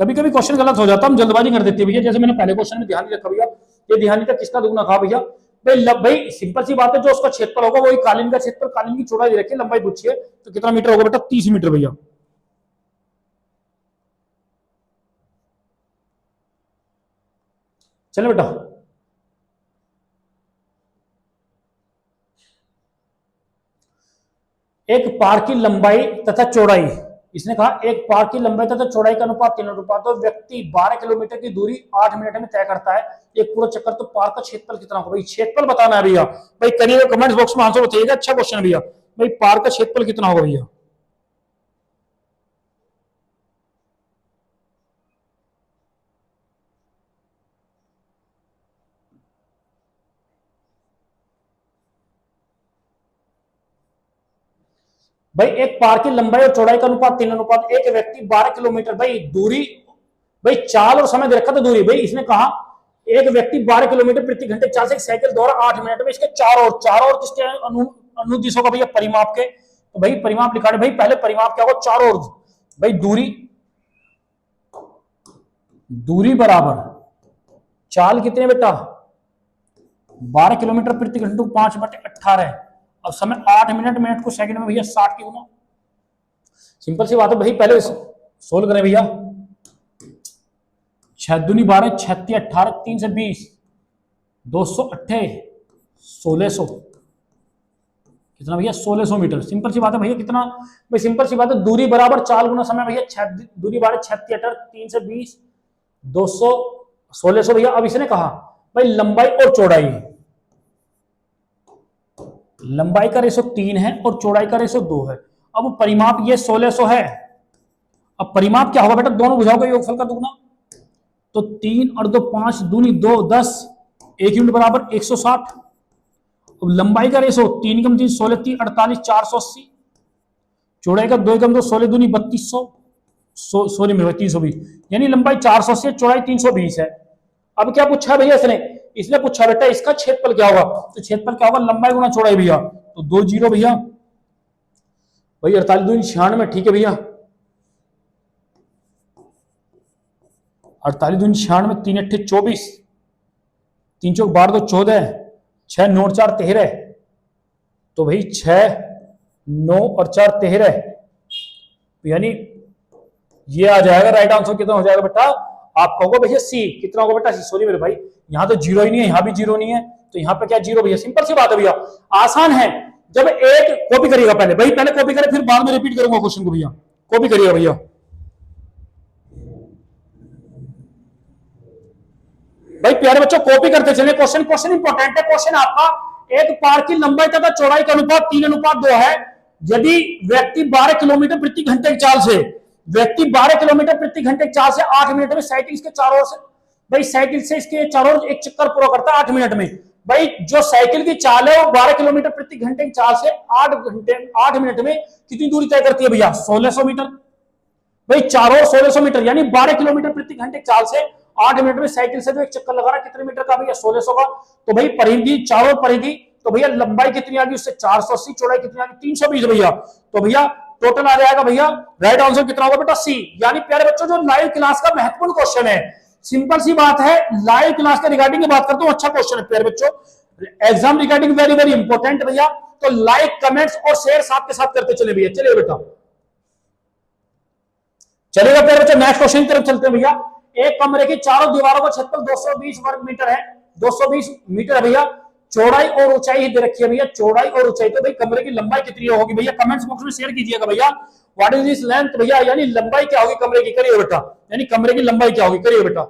कभी कभी क्वेश्चन गलत हो जाता है, हम जल्दबाजी कर देते हैं भैया, जैसे मैंने पहले क्वेश्चन में ध्यान नहीं रखा भैया, ये ध्यान नहीं था किसका दुगना कहा भैया। भाई सिंपल सी बात है, जो उसका क्षेत्रफल होगा वही कालीन का क्षेत्रफल, कालीन की चौड़ाई रखिए, लंबाई पूछिए, तो कितना मीटर होगा बेटा, 30 मीटर भैया। चले बेटा, एक पार की लंबाई तथा चौड़ाई, इसने कहा एक पार की लंबाई तथा चौड़ाई का अनुपात 3 अनुपात, तो व्यक्ति 12 किलोमीटर की दूरी 8 मिनट में तय करता है, एक पूरा चक्कर, तो पार का क्षेत्रफल कितना होगा, भाई क्षेत्रफल बताना है भैया। भाई करिएगा कमेंट्स बॉक्स में आंसर बताइएगा, अच्छा क्वेश्चन भैया। भाई पार का क्षेत्रफल कितना होगा भैया, भाई एक पार की लंबाई और चौड़ाई का अनुपात 3:1, एक व्यक्ति 12 किलोमीटर, भाई दूरी, भाई चाल और समय दे रखा था दूरी, भाई इसने कहा एक व्यक्ति 12 किलोमीटर प्रति घंटे चाल से एक साइकिल द्वारा 8 मिनट में, इसके चार और किसके अनुदिशों का भैया परिमाप के, तो भाई परिमाप लिखा है भाई, पहले परिमाप क्या होगा, चार और भाई दूरी, दूरी बराबर चाल कितने बेटा 12 किलोमीटर प्रति घंटे 5/18, अब समय 8 मिनट, मिनट को सेकंड में भैया 60 की गुना, सिंपल सी बात है भाई, पहले सोल्व करें भैया, 6 दूनी 12, 36 18, 3 से 20, 208, 1600, कितना भैया 1600 मीटर, सिंपल सी बात है भैया, कितना भाई, सिंपल सी बात है, दूरी बराबर चाल गुना समय भैया, दूरी 12, 36 18, 3 से 20, 200, 1600 भैया। अब इसने कहा भाई लंबाई और चौड़ाई, लंबाई का रेशो 3 है और चौड़ाई का रेशो 2 है, अब परिमाप ये 1600 है, अब परिमाप क्या होगा बेटा, दोनों भुजाओं का योगफल का दुगना, तो 3 और 2 5, दूनी 2 10, 1 यूनिट बराबर 160, अब लंबाई का रेशो 3 कम 3 16 3 48 480, चौड़ाई का 2 कम 2 16 दूनी 3200, सॉरी में 320, यानी लंबाई 480 है, चौड़ाई 320 है। अब क्या पूछा भैया इसने पूछा बेटा इसका क्षेत्रफल क्या होगा, तो क्षेत्रफल क्या होगा, लंबाई गुना चौड़ाई भैया, तो 2 जीरो भैया, भाई 48 दूनी 96, ठीक है भैया, 48 दूनी 96, 3 अट्ठे 24, 3 चौक 12 2 14, 6 9 4 13, तो भाई 6 9 और 4 13, यानी ये आ जाएगा राइट आंसर, कितना हो जाएगा बेटा आपका होगा भैया सी, कितना होगा बेटा सी, सॉरी मेरे भाई यहां तो जीरो ही नहीं है, यहां भी जीरो नहीं है, तो यहां पे क्या जीरो भैया, सिंपल सी बात है भैया, आसान है, जब एक कॉपी करिएगा पहले भाई, पहले कॉपी करे फिर बाद में रिपीट करूंगा क्वेश्चन को भैया, कॉपी करिएगा भैया, भाई प्यारे बच्चों कॉपी करते चले, क्वेश्चन क्वेश्चन इंपॉर्टेंट है, क्वेश्चन आपका एक पार की लंबाई तथा चौड़ाई का अनुपात 3:2 है, यदि व्यक्ति 12 किलोमीटर प्रति घंटे की चाल से, व्यक्ति 12 किलोमीटर प्रति घंटे की चाल से 8 मिनट में साइकिल के चारों ओर से, भाई साइकिल से इसके चारों ओर एक चक्कर पूरा करता है 8 मिनट में, भाई जो साइकिल की चाल है वो 12 किलोमीटर प्रति घंटे की चाल से 8 मिनट में कितनी दूरी तय करती है भैया, 1600 मीटर, भाई चारों 1600 मीटर, यानी 12 किलोमीटर प्रति घंटे चाल से 8 मिनट में साइकिल से जो एक चक्कर लगा रहा कितने मीटर का भैया, 1600 का, तो भाई परिधि चारों परिधि, तो भैया लंबाई कितनी आ गई उससे 480, चौड़ाई कितनी आ गई 320 भैया, तो भैया टोटल आ जाएगा भैया, राइट आंसर कितना होगा बेटा सी। यानी प्यारे बच्चों जो लाइव क्लास का महत्वपूर्ण क्वेश्चन है, सिंपल सी बात है, लाइव क्लास के रिगार्डिंग बात करता हूं, अच्छा क्वेश्चन है प्यारे बच्चों, exam regarding very very important भैया, तो लाइक कमेंट्स और शेयर साथ के साथ करते चले भैया, चलिए बेटा चलेगा प्यारे बच्चों, नेक्स्ट क्वेश्चन की तरफ चलते हैं भैया, एक कमरे की चारों दीवारों का क्षेत्रफल 220 वर्ग मीटर है, 220 मीटर है भैया, चौड़ाई और ऊंचाई दे रखी है भैया, चौड़ाई और ऊंचाई, तो भाई कमरे की लंबाई कितनी होगी भैया, कमेंट्स बॉक्स में शेयर कीजिएगा भैया, व्हाट इज दिस लेंथ भैया, यानी लंबाई क्या होगी कमरे की, करिए बेटा, यानी कमरे की लंबाई क्या होगी, करिए बेटा,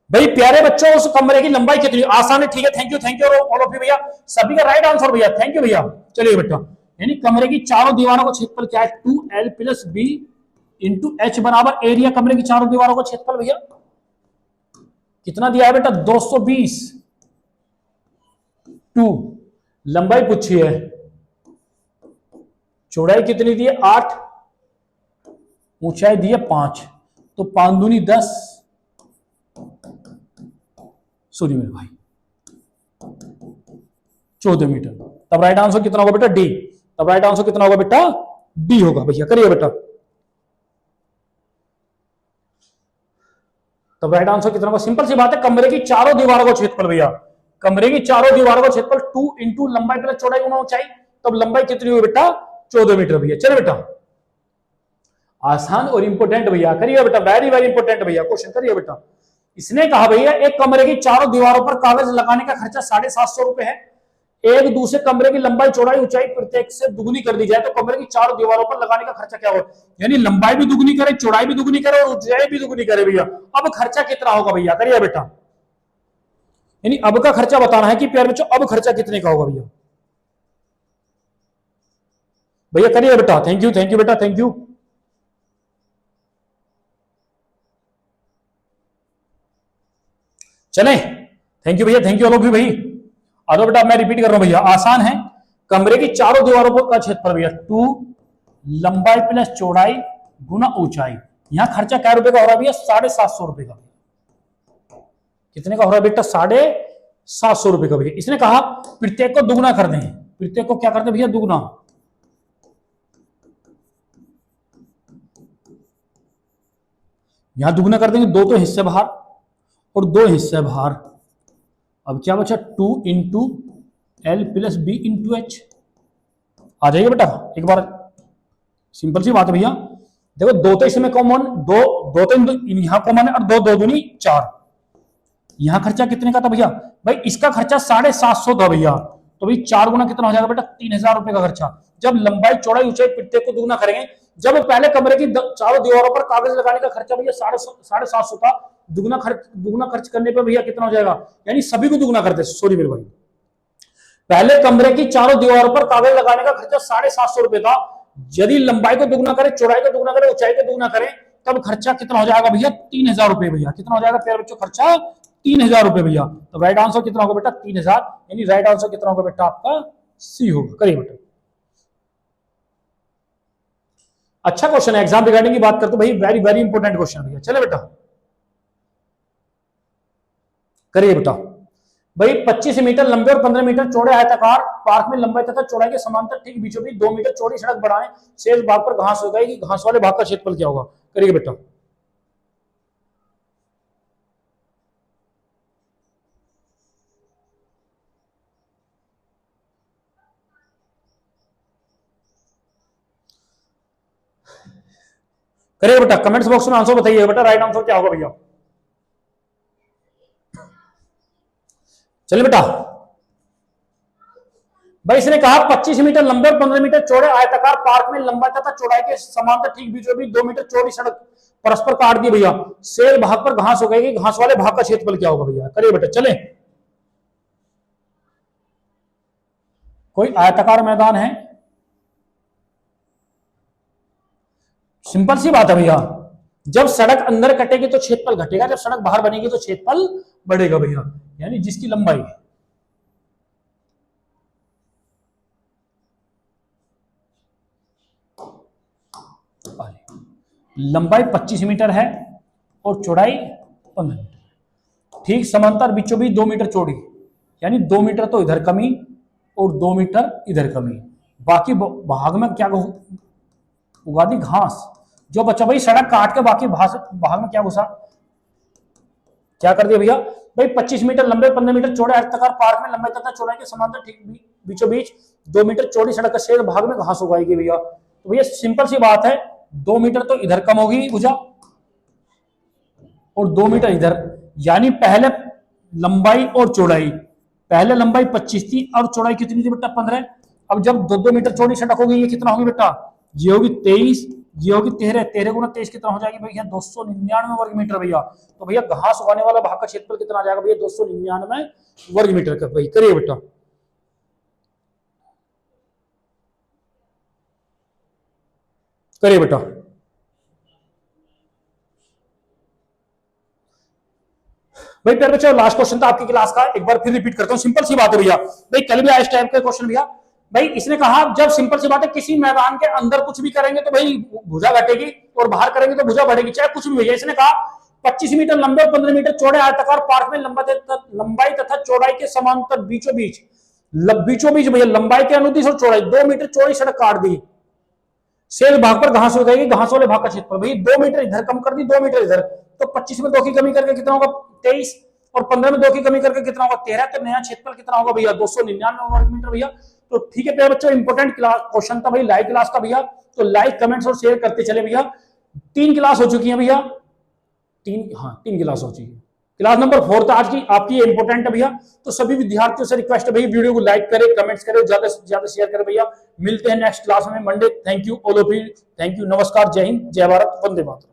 भाई प्यारे बच्चों उस कमरे की लंबाई कितनी, आसान है, ठीक है, thank you all of you भैया, सभी का राइट आंसर भैया, थैंक यू भैया, चलिए बेटा, यानी कमरे की चारों दीवारों का क्षेत्रफल क्या है, 2L + B इंटू H बराबर एरिया, कमरे की चारों दीवारों का क्षेत्रफल भैया कितना दिया है बेटा, 220, 2 लंबाई पूछी है, चौड़ाई कितनी दी है 8, ऊंचाई दी है 5, तो 5 दूनी 10, सॉरी मेरे भाई 14 मीटर, तब राइट आंसर कितना होगा बेटा डी, तब राइट आंसर कितना होगा बेटा डी होगा भैया, करिए बेटा, तब राइट आंसर कितना होगा, सिंपल सी बात है, कमरे की चारों दीवारों का क्षेत्रफल भैया, कमरे की चारों दीवारों का क्षेत्रफल 2 इंटू लंबाई प्लस चौड़ाई गुना ऊंचाई, तब लंबाई कितनी हुई बेटा 14 मीटर भैया, चले बेटा, आसान और इंपोर्टेंट भैया, करिए बेटा, वेरी वेरी इंपोर्टेंट भैया क्वेश्चन, करिए बेटा, इसने कहा भैया एक कमरे की चारों दीवारों पर कागज लगाने का खर्चा 750 रुपए है, एक दूसरे कमरे की लंबाई चौड़ाई ऊंचाई प्रत्येक से दुगनी कर दी जाए तो कमरे की चारों दीवारों पर लगाने का खर्चा क्या होगा, यानी लंबाई भी दुगनी करे, चौड़ाई भी दुगनी करे और ऊंचाई भी दुगनी करे भैया, अब खर्चा कितना होगा भैया, करिए बेटा, यानी अब का खर्चा बताना है कि प्यारे बच्चों अब खर्चा कितने का होगा भैया, भैया करिए बेटा, थैंक यू बेटा, थैंक यू, चले थैंक यू भैया, thank you all of you भाई। आ जाओ बेटा, मैं रिपीट कर रहा हूं भैया, आसान है। कमरे की चारों दीवारों पर का क्षेत्रफल भैया 2 लंबाई प्लस चौड़ाई गुना ऊंचाई। यहां खर्चा क्या रुपए का हो रहा है भैया? 750 रुपए का। कितने का हो रहा है बेटा? 750 रुपए का भैया। इसने कहा प्रत्येक को दुगुना कर दें। प्रत्येक को क्या करते हैं भैया? दुगुना। यहां दुगुना कर देंगे, दो तो हिस्से बाहर और दो हिस्से बाहर। अब क्या बचा? 2 into L plus B into H. आ जाइए बेटा एक बार, सिंपल सी बात है भैया। देखो दो तो इसमें कॉमन, दो दो तो यहां कॉमन है, और दो दो दूनी 4। यहां खर्चा कितने का था भैया? भाई इसका खर्चा 750 था भैया, तो भाई 4 गुना कितना हो जाएगा बेटा? 3000 रुपए का खर्चा। जब लंबाई चौड़ाई ऊंचाई प्रत्येक को दुगुना करेंगे, जब पहले कमरे की चारों दीवारों पर कागज लगाने का खर्चा भैया 750 था, दुगुना खर्च करने पर भैया कितना हो जाएगा? यानी सभी को दुगुना करते, सॉरी मेरे भाई, पहले कमरे की चारों दीवारों पर कागज लगाने का खर्चा 750 रुपए था। यदि लंबाई को दुगुना करें, चौड़ाई को दुगुना करें, ऊंचाई को दुगुना करें, तब खर्चा कितना हो जाएगा भैया? 3000 रुपए भैया। कितना हो जाएगा प्यारे बच्चों? खर्चा 3000 रुपए भैया। तो राइट आंसर कितना होगा बेटा? 3000। यानी राइट आंसर कितना होगा बेटा? आपका सी होगा। करिए बेटा, अच्छा क्वेश्चन है। एग्जाम रिगार्डिंग की बात करते भाई, वेरी वेरी इंपॉर्टेंट क्वेश्चन भैया। चले बेटा करिए बेटा। भाई 25 मीटर लंबे और 15 मीटर चौड़े आयताकार पार्क में लंबाई तथा चौड़ाई के समांतर ठीक बीचों बीच 2 मीटर चौड़ी सड़क बनाने, शेष भाग पर घास हो गई, घास वाले भाग का क्षेत्रफल क्या होगा? करिए बेटा। करिए बेटा, कमेंट्स बॉक्स में आंसर बताइए बेटा, राइट आंसर क्या होगा भैया? चलिए बेटा, भाई इसने कहा 25 मीटर लंबे और 15 मीटर चौड़े आयताकार पार्क में लंबाई तथा चौड़ाई के समांतर ठीक बीचों बीच 2 मीटर चौड़ी सड़क परस्पर काट दी भैया, शेष भाग पर घास हो गई, घास वाले भाग का क्षेत्रफल क्या होगा भैया? करिए बेटा। चले, कोई आयताकार मैदान है, सिंपल सी बात है भैया, जब सड़क अंदर कटेगी तो क्षेत्रफल घटेगा, जब सड़क बाहर बनेगी तो क्षेत्रफल बढ़ेगा भैया। यानी जिसकी लंबाई लंबाई 25 मीटर है और चौड़ाई 15 मीटर, ठीक समांतर बीचों बीच 2 मीटर चौड़ी, यानी 2 मीटर तो इधर कमी और 2 मीटर इधर कमी, बाकी भाग में क्या उगा दी? घास। जो बच्चा भाई सड़क काट के बाकी भाग में क्या घुसा? क्या कर दिया भैया? भाई 25 मीटर लंबे 15 मीटर चौड़े आयताकार पार्क में लंबाई तथा चौड़ाई के समांतर ठीक बीचों बीच 2 मीटर चौड़ी सड़क का शेष भाग में घास उगाएगी भैया। तो भैया सिंपल सी बात है, 2 मीटर तो इधर कम होगी भुजा और 2 मीटर इधर, यानी पहले लंबाई और चौड़ाई, पहले लंबाई 25 थी और चौड़ाई कितनी थी बेटा? 15। अब जब 2 मीटर चौड़ी सड़क होगी, ये कितना होगी बेटा? ये होगी 23, ये होगी 13, 13 गुना 23 कितना हो जाएगी भैया? 299 वर्ग मीटर भैया। तो भैया घास उगाने वाला भाग का क्षेत्रफल कितना आ जाएगा भैया? 299 वर्ग मीटर का। भाई करिए बेटा। करिए बेटा। भाई प्यारे बच्चों, लास्ट क्वेश्चन था आपकी क्लास का, एक बार फिर रिपीट करता हूं। सिंपल सी बात है भैया, भाई कल भी आया इस टाइप का क्वेश्चन भैया। भाई इसने कहा जब, सिंपल सी बात है, किसी मैदान के अंदर कुछ भी करेंगे तो भाई भुजा घटेगी और बाहर करेंगे तो भुजा बढ़ेगी, चाहे कुछ भी भैया। इसने कहा 25 मीटर लंबे और 15 मीटर चौड़े आयताकार पार्क में लंबाई तथा चौड़ाई के समांतर बीचों बीच भैया लंबाई के अनुदिश और चौड़ाई 2 मीटर चौड़ी सड़क काट दी, शेष भाग पर घास हो जाएगी, घास वाले भाग का क्षेत्रफल भाई 2 मीटर इधर कम कर दी, 2 मीटर इधर, तो 25 में 2 की कमी करके कितना होगा? 23, और 15 में 2 की कमी करके कितना होगा? 13। तो नया क्षेत्रफल कितना होगा भैया? 299 वर्ग मीटर भैया। तो ठीक है प्यारे बच्चों, इंपॉर्टेंट क्वेश्चन था भाई लाइव क्लास का भैया, तो लाइक कमेंट्स और शेयर करते चले भैया। 3 क्लास हो चुकी है भैया, 3 क्लास हो चुकी है। क्लास नंबर 4 था आज की आपकी, ये इंपॉर्टेंट है भैया। तो सभी विद्यार्थियों से रिक्वेस्ट है भाई, वीडियो को लाइक करें, कमेंट्स करें, ज्यादा से ज्यादा शेयर करें भैया। मिलते हैं नेक्स्ट क्लास में Monday. Thank you all of you, thank you, नमस्कार, जय हिंद, जय भारत, वंदे मातरम।